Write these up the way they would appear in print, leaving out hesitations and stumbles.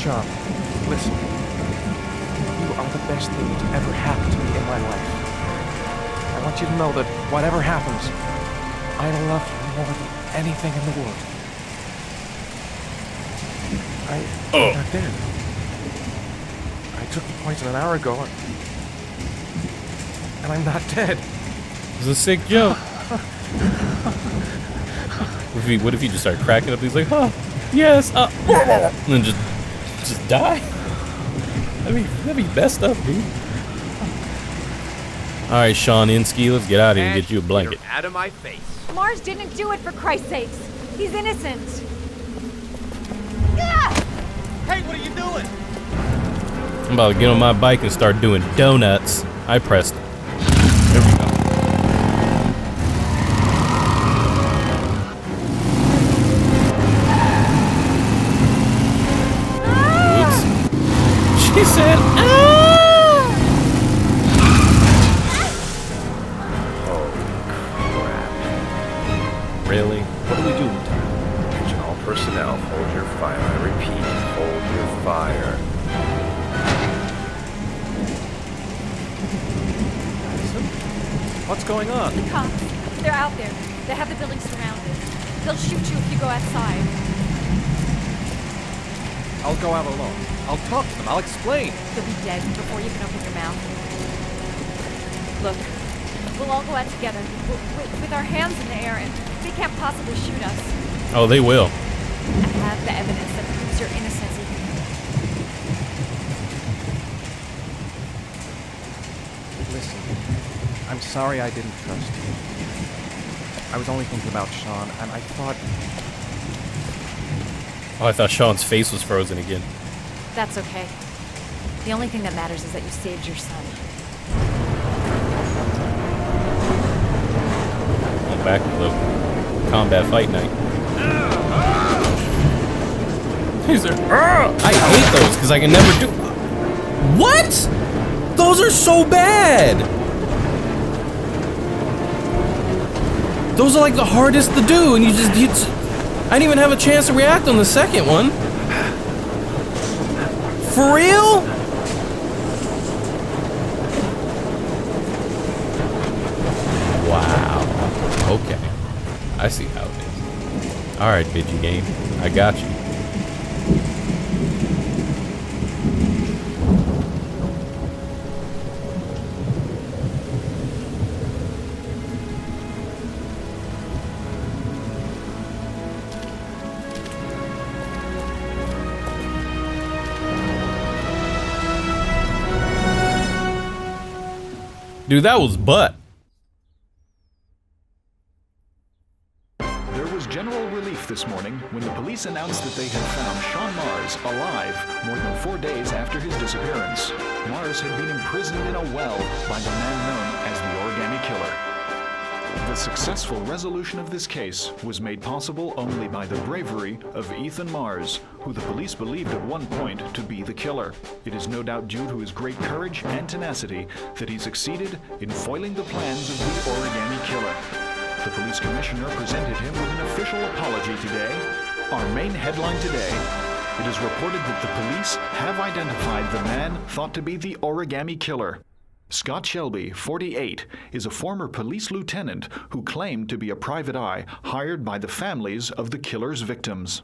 Sean, listen. You are the best thing to ever happen to me in my life. I want you to know that whatever happens, I love you more than anything in the world. I'm not dead. I took the poison an hour ago, and I'm not dead. It's a sick joke. What if he just started cracking up? He's like, oh, yes, and then just die? That'd be messed up, dude. All right, Sean Insky, let's get out of here and get you a blanket. Get out of my face. Mars didn't do it, for Christ's sakes. He's innocent. Hey, what are you doing? I'm about to get on my bike and start doing donuts. I pressed. There we go. Oops. She said, ah! Oh, crap. Really? What do we do, Lieutenant? Attention all personnel, hold your fire. I repeat, hold your fire. What's going on? The cops. They're out there. They have the building surrounded. They'll shoot you if you go outside. I'll go out alone. I'll talk to them. I'll explain. You'll be dead before you can open your mouth. Look, we'll all go out together with our hands in the air, and they can't possibly shoot us. Oh, they will. I have the evidence that proves your innocence. Listen, I'm sorry I didn't trust you. I was only thinking about Sean, and I thought... Oh, I thought Sean's face was frozen again. That's okay. The only thing that matters is that you saved your son. Going back to the combat fight night. He's there. I hate those because I can never do. What? Those are so bad. Those are like the hardest to do, and you I didn't even have a chance to react on the second one. For real? Wow. Okay. I see how it is. Alright, Bidgy game. I got you. Dude, that was butt. There was general relief this morning when the police announced that they had found Sean Mars alive more than 4 days after his disappearance. Mars had been imprisoned in a well by the man known as the Origami Killer. The successful resolution of this case was made possible only by the bravery of Ethan Mars, who the police believed at one point to be the killer. It is no doubt due to his great courage and tenacity that he succeeded in foiling the plans of the Origami Killer. The police commissioner presented him with an official apology today. Our main headline today: it is reported that the police have identified the man thought to be the Origami Killer. Scott Shelby, 48, is a former police lieutenant who claimed to be a private eye hired by the families of the killer's victims.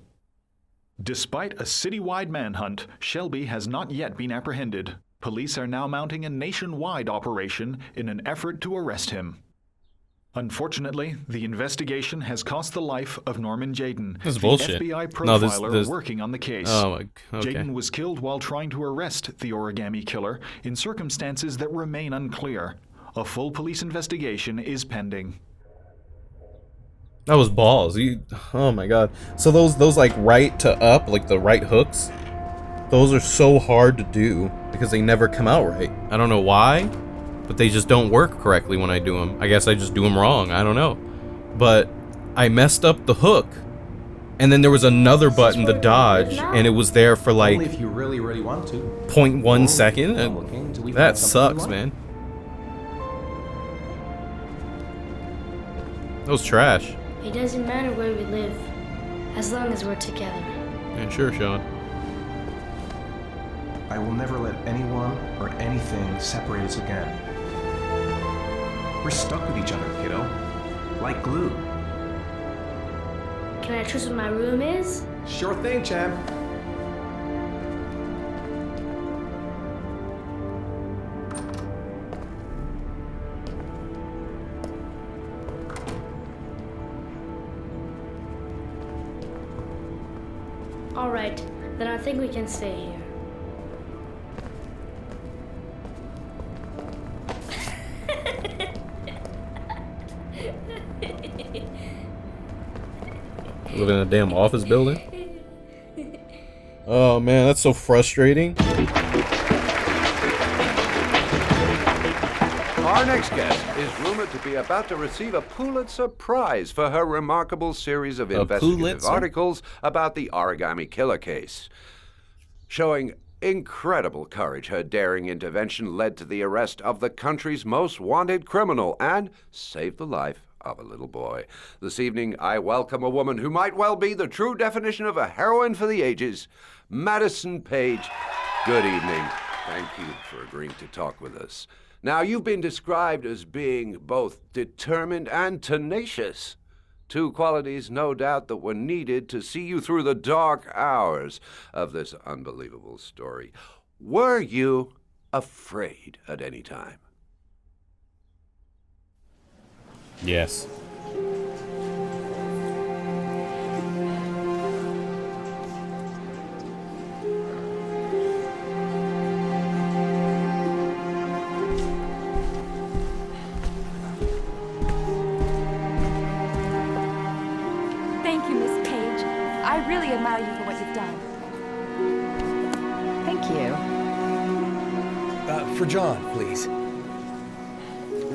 Despite a citywide manhunt, Shelby has not yet been apprehended. Police are now mounting a nationwide operation in an effort to arrest him. Unfortunately, the investigation has cost the life of Norman Jayden, This is the bullshit. FBI No, profiler this- working on the case. Oh my. Okay. Jayden was killed while trying to arrest the Origami Killer in circumstances that remain unclear. A full police investigation is pending. That was balls. Oh my god. So those like right to up, like the right hooks, those are so hard to do because they never come out right. I don't know why, but they just don't work correctly when I do them. I guess I just do them wrong. I don't know. But I messed up the hook. And then there was another button to dodge, and it was there for like Only if you really want to. 0.1 second. Looking until we That find something sucks, we like. man. That was trash. It doesn't matter where we live, as long as we're together. Yeah, sure, Sean. I will never let anyone or anything separate us again. We're stuck with each other, kiddo. Like glue. Can I choose what my room is? Sure thing, champ. Alright, then I think we can stay here. Live in a damn office building? Oh man, that's so frustrating. Our next guest is rumored to be about to receive a Pulitzer Prize for her remarkable series of investigative Pulitzer? articles about the Origami Killer case. Showing incredible courage, her daring intervention led to the arrest of the country's most wanted criminal and saved the life of a little boy. This evening, I welcome a woman who might well be the true definition of a heroine for the ages, Madison Page. Good evening. Thank you for agreeing to talk with us. Now, you've been described as being both determined and tenacious. Two qualities, no doubt, that were needed to see you through the dark hours of this unbelievable story. Were you afraid at any time? Yes. Thank you, Miss Page. I really admire you for what you've done. Thank you. For John, please.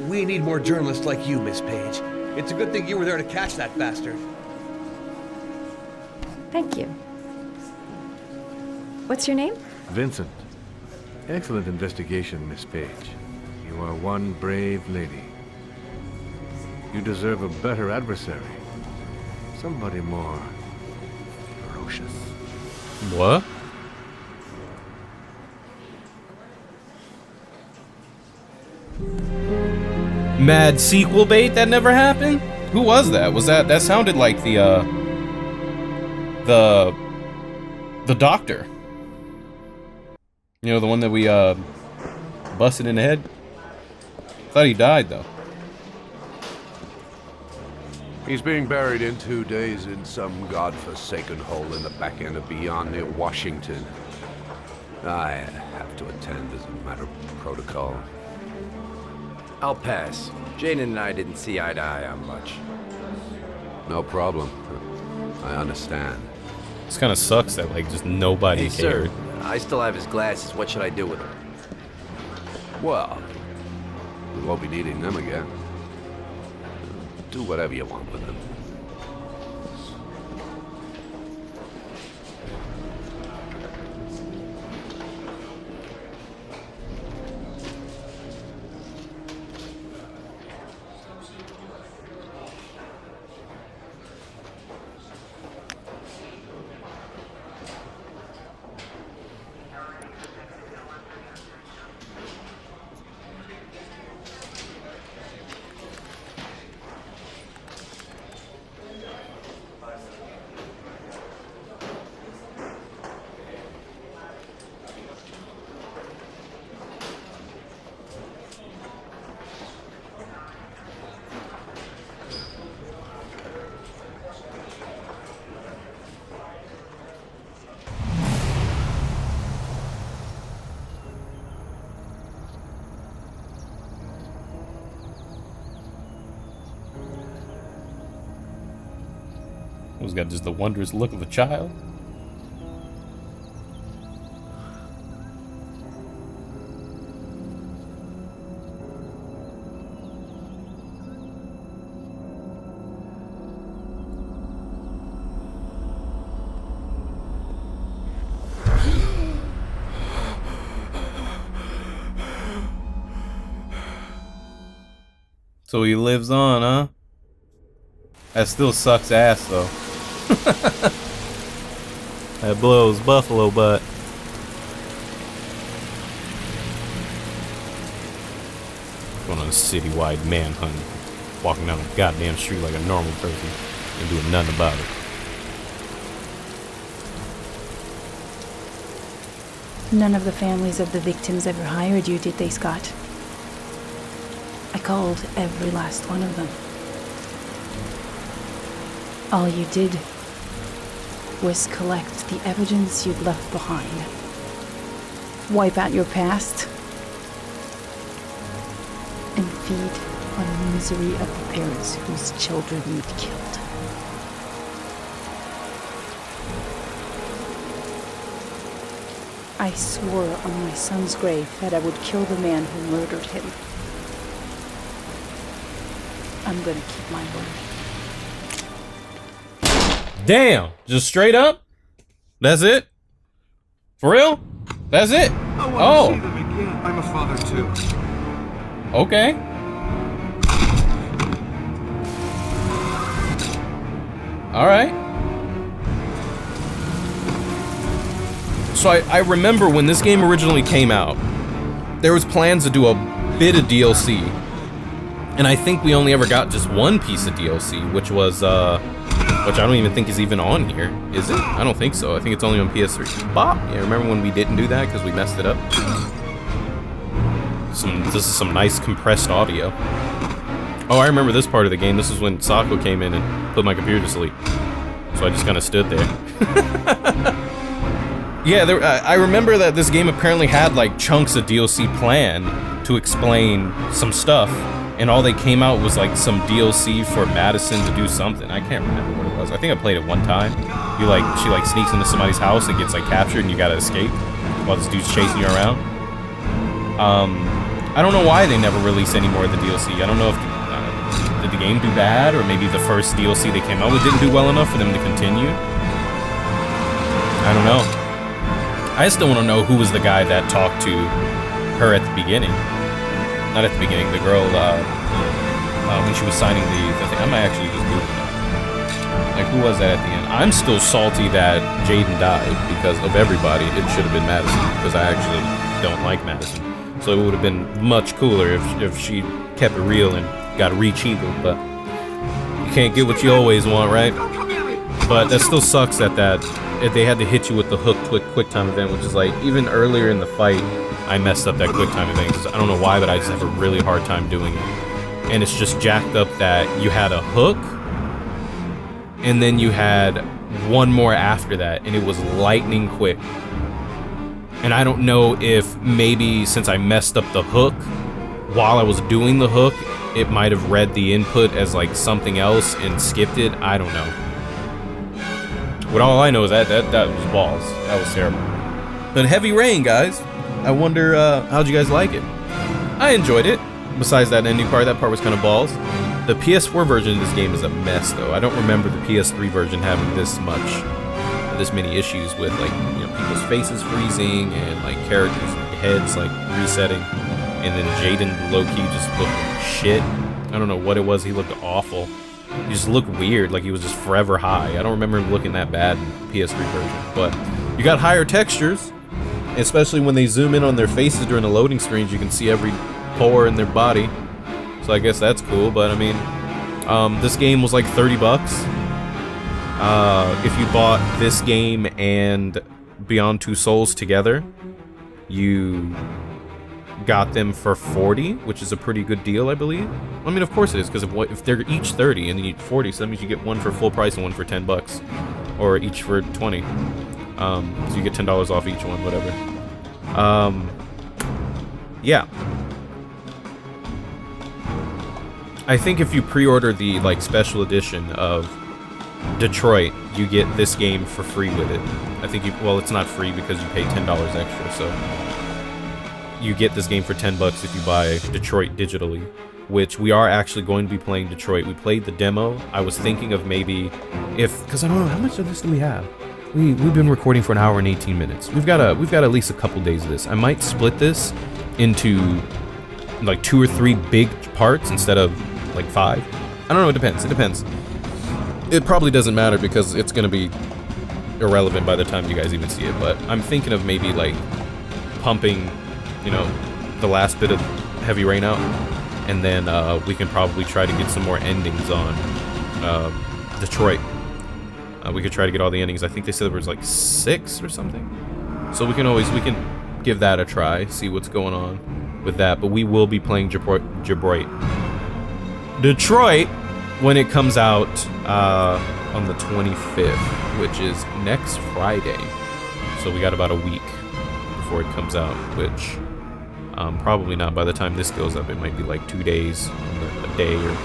We need more journalists like you, Miss Page. It's a good thing you were there to catch that bastard. Thank you. What's your name? Vincent. Excellent investigation, Miss Page. You are one brave lady. You deserve a better adversary. Somebody more ferocious. What? Mad sequel bait that never happened? Who was that? Was that sounded like the doctor. You know, the one that we busted in the head? Thought he died though. He's being buried in 2 days in some godforsaken hole in the back end of beyond near Washington. I have to attend as a matter of protocol. I'll pass. Jane and I didn't see eye to eye on much. No problem. I understand. This kind of sucks that like just nobody Hey, cared. sir, I still have his glasses. What should I do with them? Well, we won't be needing them again. Do whatever you want with them. Who's got just the wondrous look of a child? So he lives on, huh? That still sucks ass, though. That blows buffalo butt. on a citywide manhunt, walking down a goddamn street like a normal person and doing nothing about it. None of the families of the victims ever hired you, did they, Scott? I called every last one of them. All you did was collect the evidence you'd left behind. Wipe out your past and feed on the misery of the parents whose children you'd killed. I swore on my son's grave that I would kill the man who murdered him. I'm gonna keep my word. Damn! Just straight up? That's it? For real? That's it? Oh! See them again. I'm a father too. Okay. Alright. So I remember when this game originally came out, there was plans to do a bit of DLC. And I think we only ever got just one piece of DLC, which was, which I don't even think is even on here. Is it? I don't think so. I think it's only on PS3. Bop! Yeah, remember when we didn't do that because we messed it up? This is some nice compressed audio. Oh, I remember this part of the game. This is when Sako came in and put my computer to sleep. So I just kind of stood there. Yeah, I remember that this game apparently had like chunks of DLC planned to explain some stuff, and all they came out was like some DLC for Madison to do something. I can't remember what it was. I think I played it one time. She like sneaks into somebody's house and gets like captured, and you gotta escape while this dude's chasing you around. I don't know why they never released any more of the DLC. I don't know if did the game do bad, or maybe the first DLC they came out with didn't do well enough for them to continue. I don't know. I still want to know who was the guy that talked to her at the beginning. Not at the beginning, the girl, when she was signing the thing. I might actually just Google that. Like, who was that at the end? I'm still salty that Jaden died because of everybody. It should have been Madison, because I actually don't like Madison. So it would have been much cooler if she kept it real and got reach evil, but you can't get what you always want, right? But that still sucks that they had to hit you with the hook quick time event, which is like, even earlier in the fight, I messed up that quick time event, because I don't know why, but I just have a really hard time doing it. And it's just jacked up that you had a hook, and then you had one more after that, and it was lightning quick. And I don't know if maybe since I messed up the hook, while I was doing the hook, it might have read the input as like something else and skipped it. I don't know. But all I know is that was balls. That was terrible. But Heavy Rain, guys. I wonder, how'd you guys like it? I enjoyed it. Besides that ending part, that part was kind of balls. The PS4 version of this game is a mess, though. I don't remember the PS3 version having this many issues with, like, you know, people's faces freezing and, like, characters' heads, like, resetting. And then Jaden, low-key, just looked like shit. I don't know what it was. He looked awful. He just looked weird, like he was just forever high. I don't remember him looking that bad in the PS3 version. But you got higher textures, especially when they zoom in on their faces during the loading screens. You can see every pore in their body. So I guess that's cool. But I mean, this game was like $30. If you bought this game and Beyond Two Souls together, you got them for $40, which is a pretty good deal, I believe. I mean, of course it is, because if they're each $30 and then you get $40, so that means you get one for full price and one for $10, or each for $20. So you get $10 off each one, whatever. Yeah. I think if you pre-order the like special edition of Detroit, you get this game for free with it. I think well, it's not free because you pay $10 extra, so you get this game for $10 if you buy Detroit digitally, which we are actually going to be playing Detroit. We played the demo. I was thinking of maybe because I don't know, how much of this do we have? We've been recording for an hour and 18 minutes. We've got at least a couple days of this. I might split this into like 2 or 3 big parts instead of like 5. I don't know, it depends. It probably doesn't matter because it's going to be irrelevant by the time you guys even see it, but I'm thinking of maybe like pumping, you know, the last bit of Heavy Rain out and then we can probably try to get some more endings on Detroit. We could try to get all the endings. I think they said there was like 6 or something. So we can give that a try, see what's going on with that. But we will be playing Detroit when it comes out on the 25th, which is next Friday. So we got about a week before it comes out, which probably not by the time this goes up. It might be like 2 days, a day, or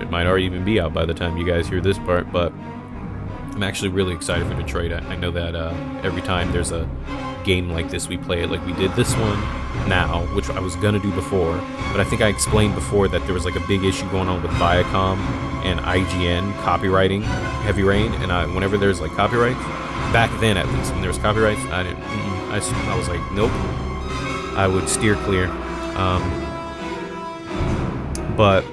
it might already even be out by the time you guys hear this part. But I'm actually really excited for Detroit. I know that every time there's a game like this, we play it. Like we did this one now, which I was gonna do before, but I think I explained before that there was like a big issue going on with Viacom and IGN copywriting Heavy Rain, and whenever there's like copyrights, back then at least, when there was copyrights, I didn't. I was like, nope. I would steer clear. But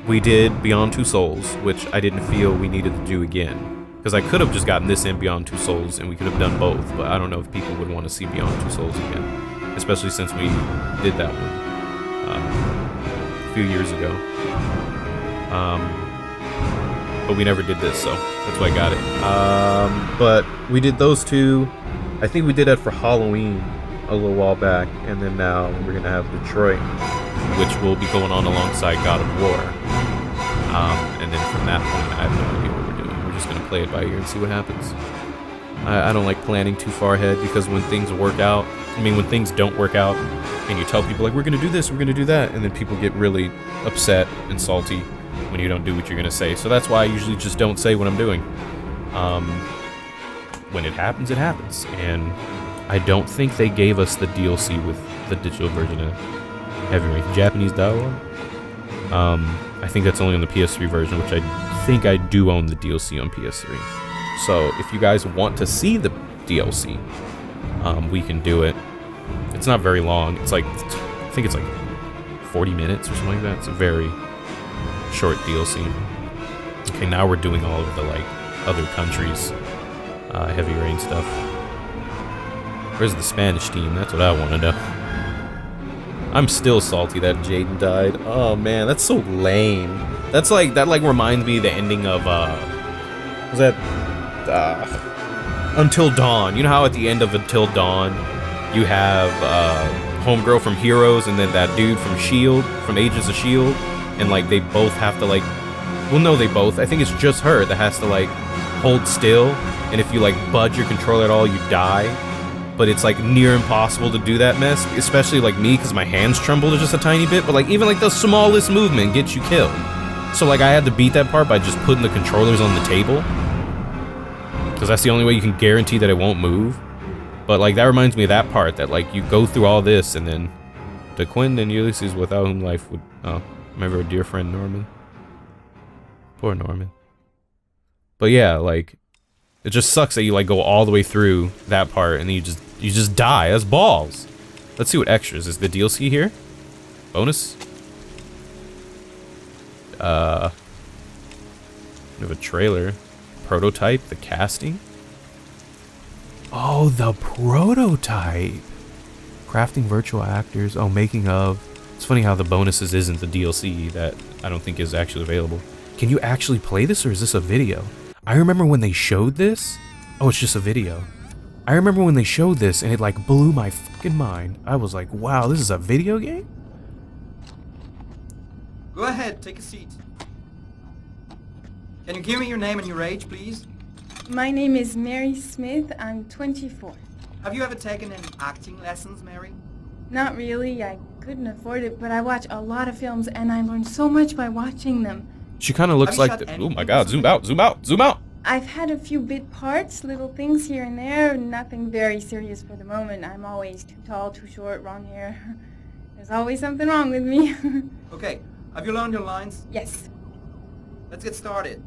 we did Beyond Two Souls, which I didn't feel we needed to do again. Because I could have just gotten this in Beyond Two Souls, and we could have done both, but I don't know if people would want to see Beyond Two Souls again. Especially since we did that one a few years ago. But we never did this, so that's why I got it. But we did those two. I think we did that for Halloween a little while back, and then now we're going to have Detroit, which will be going on alongside God of War. And then from that point, I have no idea what we're doing. We're just going to play it by ear and see what happens. I don't like planning too far ahead, because when things work out, when things don't work out, and you tell people, like, we're going to do this, we're going to do that, and then people get really upset and salty when you don't do what you're going to say. So that's why I usually just don't say what I'm doing. When it happens, it happens. And I don't think they gave us the DLC with the digital version of Heavy Rain. Japanese dialogue? I think that's only on the PS3 version, which I think I do own the DLC on PS3. So if you guys want to see the DLC, we can do it. It's not very long. It's like, I think it's like 40 minutes or something like that. It's a very short DLC. Okay, now we're doing all of the like other countries' Heavy Rain stuff. Where's the Spanish team? That's what I want to know. I'm still salty that Jaden died. Oh man, that's so lame. That reminds me of the ending of was that Until Dawn. You know how at the end of Until Dawn you have homegirl from Heroes and then that dude from Shield, from Agents of Shield, and like they both have to like, well no, they both, I think it's just her that has to like hold still, and if you like budge your controller at all, you die. But it's like near impossible to do that mess, especially like me, because my hands tremble just a tiny bit, but like even like the smallest movement gets you killed. So like I had to beat that part by just putting the controllers on the table, because that's the only way you can guarantee that it won't move. But like that reminds me of that part, that like you go through all this and then to Quinn and Ulysses, without whom life would, remember our dear friend Norman? Poor Norman. But yeah, like it just sucks that you like go all the way through that part and then you just die. That's balls. Let's see what extras. Is the DLC here? Bonus? We have a trailer. Prototype, the casting. Oh, the prototype. Crafting virtual actors. Oh, making of. It's funny how the bonuses isn't the DLC that I don't think is actually available. Can you actually play this, or is this a video? I remember when they showed this. Oh, it's just a video. I remember when they showed this and it like blew my fucking mind. I was like, wow, this is a video game? Go ahead, take a seat. Can you give me your name and your age, please? My name is Mary Smith. I'm 24. Have you ever taken any acting lessons, Mary? Not really. I couldn't afford it, but I watch a lot of films and I learn so much by watching them. She kind of looks like the, oh my god, zoom out, zoom out, zoom out. I've had a few bit parts, little things here and there, nothing very serious for the moment. I'm always too tall, too short, wrong hair. There's always something wrong with me. Okay, have you learned your lines? Yes. Let's get started.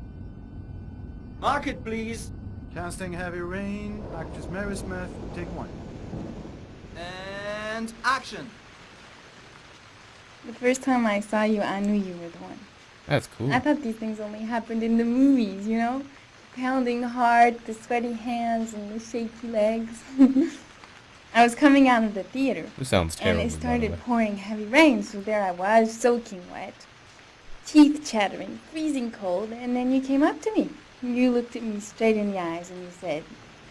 Mark it, please. Casting Heavy Rain, actress Mary Smith, take 1. And action. The first time I saw you, I knew you were the one. That's cool. I thought these things only happened in the movies, you know? The pounding heart, the sweaty hands, and the shaky legs. I was coming out of the theater. This sounds terrible. And it by the started way. pouring heavy rain, so there I was, soaking wet, teeth chattering, freezing cold, and then you came up to me. You looked at me straight in the eyes and you said,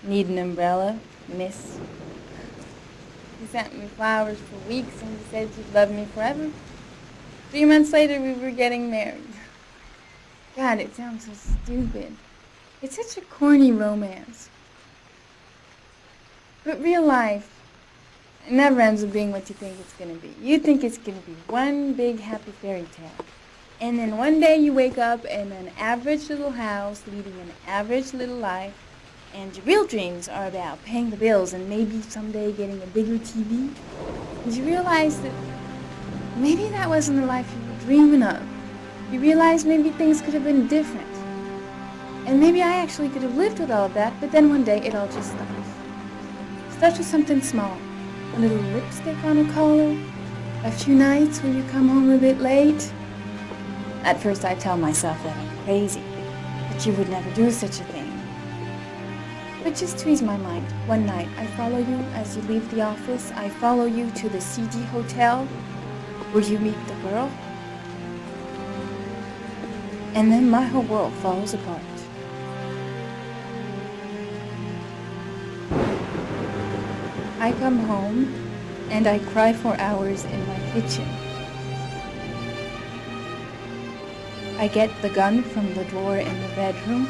"Need an umbrella, miss?" You sent me flowers for weeks and you said you'd love me forever. 3 months later, we were getting married. God, it sounds so stupid. It's such a corny romance. But real life, it never ends up being what you think it's going to be. You think it's going to be one big happy fairy tale. And then one day you wake up in an average little house, leading an average little life, and your real dreams are about paying the bills and maybe someday getting a bigger TV. And you realize that maybe that wasn't the life you were dreaming of. You realize maybe things could have been different. And maybe I actually could have lived with all of that, but then one day it all just stops. Starts with something small. A little lipstick on a collar. A few nights where you come home a bit late. At first I tell myself that I'm crazy, that you would never do such a thing. But just to ease my mind, one night I follow you as you leave the office. I follow you to the CD hotel where you meet the girl. And then my whole world falls apart. I come home and I cry for hours in my kitchen. I get the gun from the drawer in the bedroom.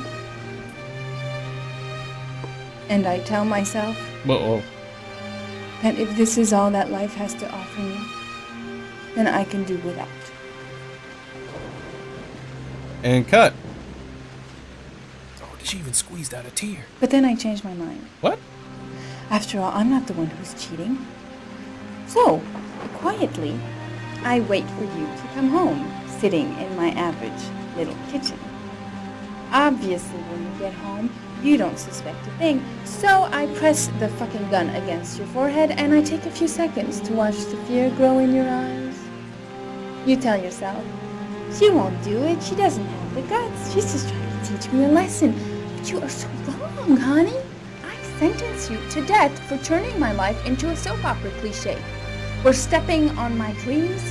And I tell myself that if this is all that life has to offer me, then I can do without. And cut. Oh, did she even squeeze out a tear? But then I change my mind. What? After all, I'm not the one who's cheating. So, quietly, I wait for you to come home, sitting in my average little kitchen. Obviously, when you get home, you don't suspect a thing, so I press the fucking gun against your forehead and I take a few seconds to watch the fear grow in your eyes. You tell yourself, she won't do it, she doesn't have the guts, she's just trying to teach me a lesson. But you are so wrong, honey. I sentence you to death for turning my life into a soap opera cliche, for stepping on my dreams,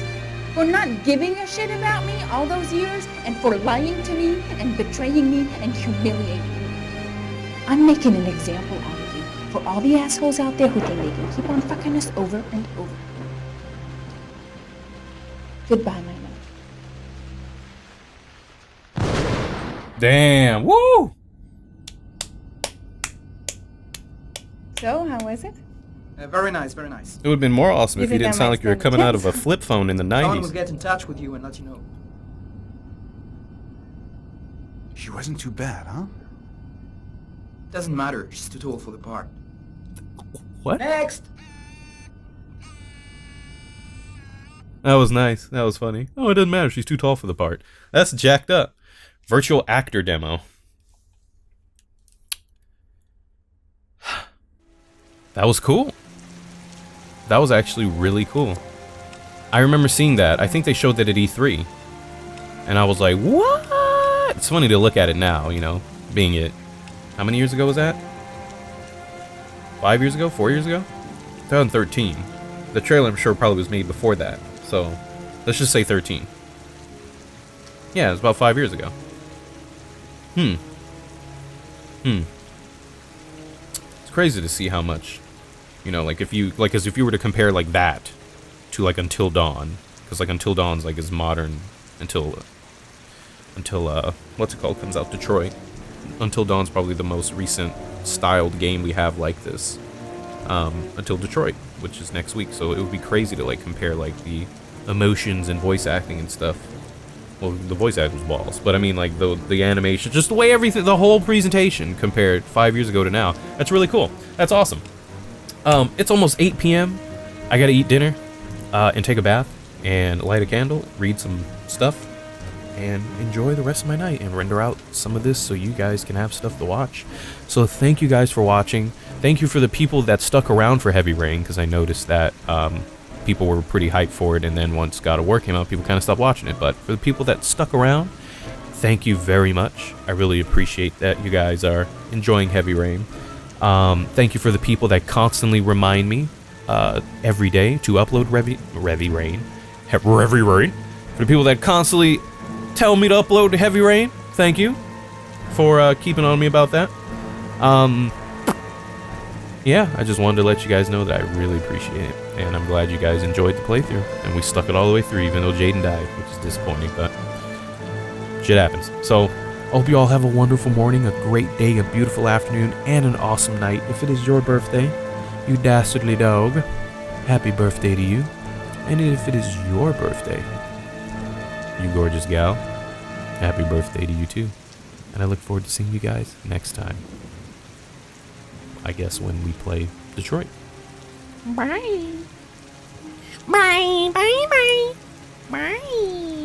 for not giving a shit about me all those years, and for lying to me and betraying me and humiliating me. I'm making an example out of you for all the assholes out there who think they can keep on fucking us over and over. Goodbye, my love. Damn. Woo! So, how was it? Very nice, very nice. It would have been more awesome You if you think I didn't sound might like you were stand a coming out of a chance? flip phone in the Someone will 90s. get in touch with you and let you know. She wasn't too bad, huh? Doesn't matter, she's too tall for the part. What? Next! That was nice. That was funny. Oh, it doesn't matter. She's too tall for the part. That's jacked up. Virtual actor demo. That was cool. That was actually really cool. I remember seeing that. I think they showed that at E3. And I was like, what? It's funny to look at it now, you know, being it. How many years ago was that? 5 years ago? 4 years ago? 2013. The trailer, I'm sure, probably was made before that. So, let's just say 13. Yeah, it was about 5 years ago. It's crazy to see how much, you know, like if you, like, as if you were to compare like that to like Until Dawn, because like Until Dawn's like as modern until what's it called, comes out, Detroit. Until Dawn's probably the most recent styled game we have like this, until Detroit, which is next week. So it would be crazy to like compare like the emotions and voice acting and stuff. Well, the voice acting was balls, but I mean like the animation, just the way everything, the whole presentation compared 5 years ago to now. That's really cool. That's awesome. It's almost 8 p.m. I gotta eat dinner, and take a bath, and light a candle, read some stuff, and enjoy the rest of my night, and render out some of this so you guys can have stuff to watch. So thank you guys for watching. Thank you for the people that stuck around for Heavy Rain, because I noticed that people were pretty hyped for it, and then once God of War came out, people kind of stopped watching it. But for the people that stuck around, thank you very much. I really appreciate that you guys are enjoying Heavy Rain. Thank you for the people that constantly remind me every day to upload Heavy Rain. For the people that constantly tell me to upload Heavy Rain, thank you for keeping on me about that. Yeah, I just wanted to let you guys know that I really appreciate it, and I'm glad you guys enjoyed the playthrough, and we stuck it all the way through, even though Jaden died, which is disappointing, but shit happens. So, I hope you all have a wonderful morning, a great day, a beautiful afternoon, and an awesome night. If it is your birthday, you dastardly dog, happy birthday to you. And if it is your birthday, you gorgeous gal, happy birthday to you too. And I look forward to seeing you guys next time. I guess when we play Detroit. Bye. Bye, bye, bye. Bye.